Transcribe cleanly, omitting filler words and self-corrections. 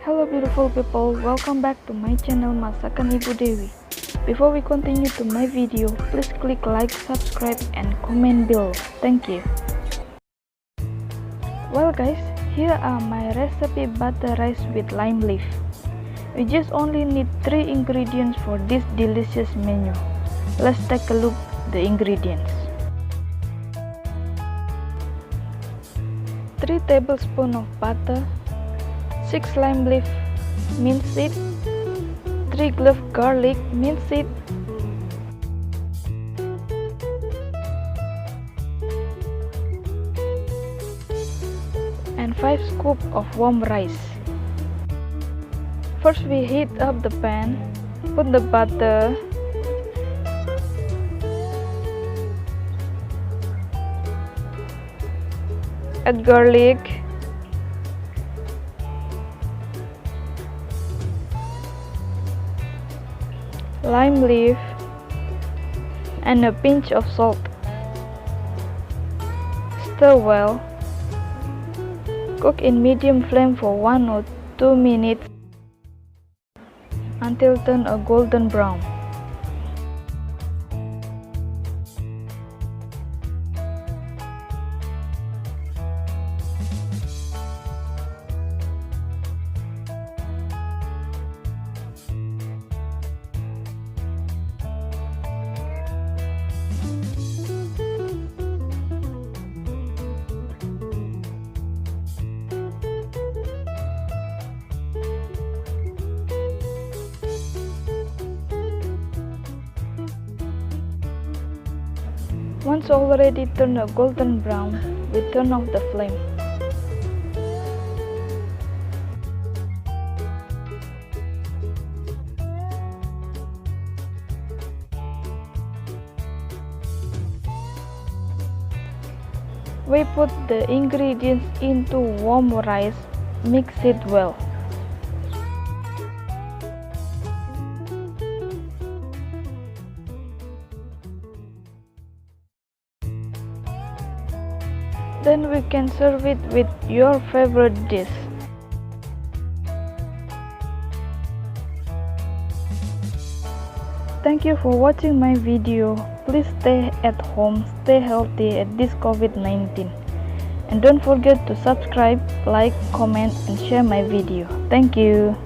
Hello beautiful people, welcome back to my channel Masakan Ibu Dewi. Before we continue to my video, please click like, subscribe and comment below. Thank you. Well guys, here are my recipe butter rice with lime leaf. We just only need 3 ingredients for this delicious menu. Let's take a look at the ingredients. 3 tablespoons of butter, 6 lime leaf minced it, 3 cloves garlic minced it, and 5 scoops of warm rice. First we heat up the pan, put the butter, add garlic, lime leaf, and a pinch of salt. Stir well. Cook in medium flame for 1 or 2 minutes until turn a golden brown. Once already turned a golden brown, we turn off the flame. We put the ingredients into warm rice, mix it well. Then we can serve it with your favorite dish. Thank you for watching my video. Please stay at home, stay healthy at this COVID-19. And don't forget to subscribe, like, comment and share my video. Thank you.